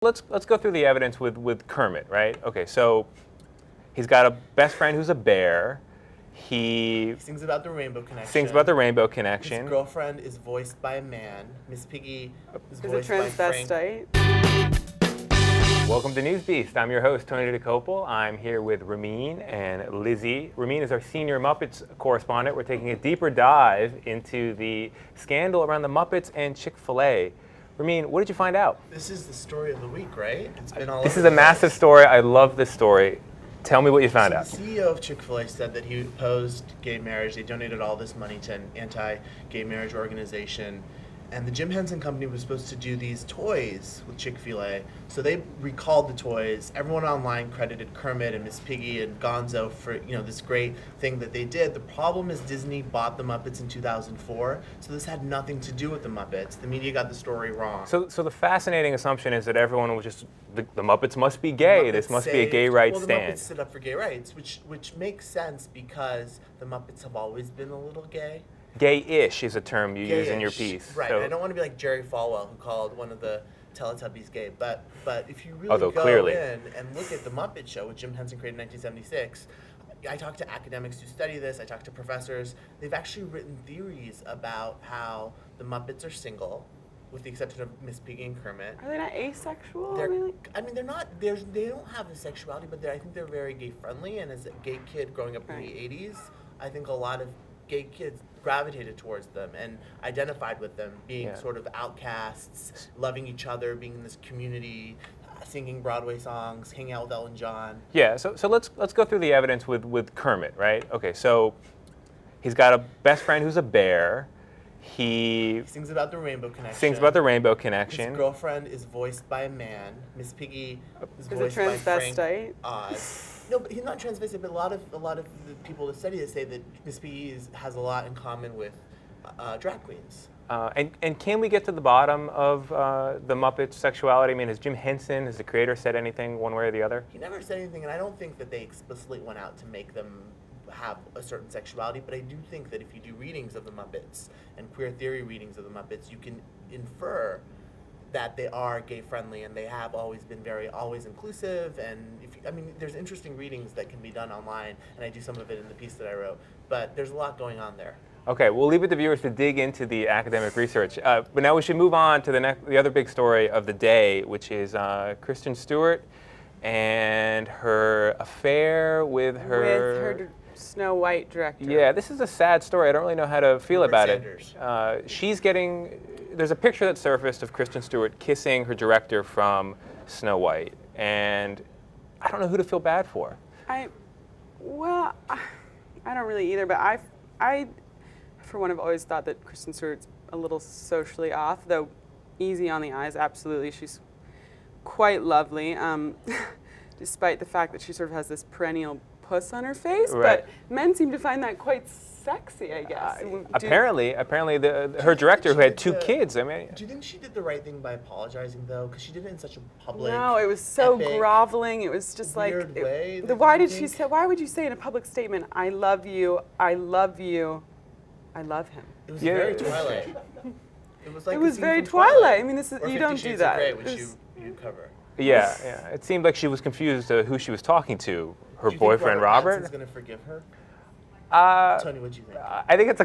Let's go through the evidence with Kermit, right? Okay, so he's got a best friend who's a bear. He sings about the rainbow connection. Sings about the rainbow connection. His girlfriend is voiced by a man. Miss Piggy is voiced by Frank. Welcome to NewsBeast. I'm your host, Tony Dokoupil. I'm here with Ramin and Lizzie. Ramin is our senior Muppets correspondent. We're taking a deeper dive into the scandal around the Muppets and Chick-Fil-A. Ramin, what did you find out? This is the story of the week, right? It's been all This is a massive story. I love this story. Tell me what you found out. The CEO of Chick-Fil-A said that he opposed gay marriage. They donated all this money to an anti-gay marriage organization. And the Jim Henson Company was supposed to do these toys with Chick-fil-A. So they recalled the toys. Everyone online credited Kermit and Miss Piggy and Gonzo for this great thing that they did. The problem is Disney bought the Muppets in 2004, so this had nothing to do with the Muppets. The media got the story wrong. So the fascinating assumption is that everyone was just, the Muppets must be gay. This must be a gay rights stand. Well, the Muppets stood up for gay rights, which makes sense because the Muppets have always been a little gay. Gay-ish is a term you use in your piece. Right. So. I don't want to be like Jerry Falwell, who called one of the Teletubbies gay. But if you really Although go clearly. in and look at the Muppet Show, which Jim Henson created in 1976, I talked to academics who study this. I talked to professors. They've actually written theories about how the Muppets are single, with the exception of Miss Piggy and Kermit. Are they not asexual? They're not. They don't have a sexuality, but I think they're very gay friendly. And as a gay kid growing up in the 80s, I think a lot of gay kids gravitated towards them and identified with them, being sort of outcasts, loving each other, being in this community, singing Broadway songs, hanging out with Ellen John. Yeah, so let's go through the evidence with Kermit, right? Okay, so he's got a best friend who's a bear. He sings about the rainbow connection. His girlfriend is voiced by a man. Miss Piggy is voiced by Frank. No, but he's not transvestite. But a lot of the people that study this say that Miss Piggy has a lot in common with drag queens. And can we get to the bottom of the Muppets' sexuality? I mean, has Jim Henson, as the creator, said anything one way or the other? He never said anything, and I don't think that they explicitly went out to make them have a certain sexuality, but I do think that if you do readings of the Muppets and queer theory readings of the Muppets, you can infer that they are gay friendly and they have always been always inclusive. And there's interesting readings that can be done online, and I do some of it in the piece that I wrote, but there's a lot going on there. Okay, we'll leave it to viewers to dig into the academic research. But now we should move on to the other big story of the day, which is Kristen Stewart and her affair with her Snow White director. Yeah, this is a sad story. I don't really know how to feel about Sanders. it. There's a picture that surfaced of Kristen Stewart kissing her director from Snow White, and I don't know who to feel bad for. I don't really either, but I, for one, have always thought that Kristen Stewart's a little socially off, though easy on the eyes, absolutely. She's quite lovely, despite the fact that she sort of has this perennial puss on her face, right. But men seem to find that quite sexy, I guess. Apparently, her director, who had two kids, do you think she did the right thing by apologizing, though? Because she did it in such a public, no, it was so epic, groveling. It was just weird like, way. Why would you say in a public statement, "I love you, I love you, I love him"? It was very Twilight. It was like it was very Twilight. I mean, or you don't do that. Grey, which you cover. Yeah. It seemed like she was confused who she was talking to. Her Do boyfriend, you think Robert? Pattinson's going to forgive her? Tony, what do you think? I think it's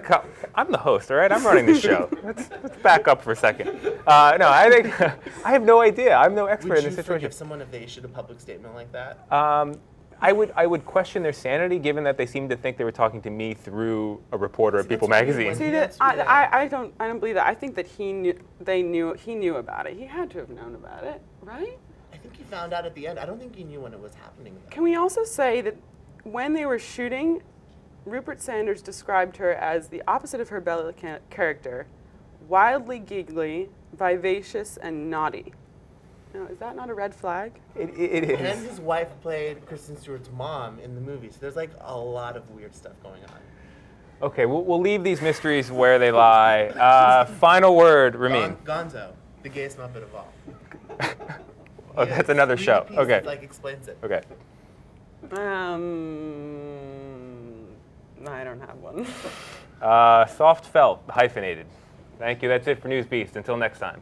I'm the host, all right? I'm running the show. Let's back up for a second. No, I think I have no idea. I'm no expert in this situation. Would you forgive someone if they issued a public statement like that? I would question their sanity, given that they seemed to think they were talking to me through a reporter at People Magazine. See, I don't believe that. I think that he knew about it. He had to have known about it, right? I think he found out at the end. I don't think he knew when it was happening, though. Can we also say that when they were shooting, Rupert Sanders described her as the opposite of her Bella character, wildly giggly, vivacious, and naughty. Now, is that not a red flag? It is. And his wife played Kristen Stewart's mom in the movie, so there's like a lot of weird stuff going on. Okay, we'll leave these mysteries where they lie. Final word, Ramin. Gonzo, the gayest Muppet of all. Oh, that's another show. Okay. That, explains it. Okay. I don't have one. Soft felt, hyphenated. Thank you. That's it for NewsBeast. Until next time.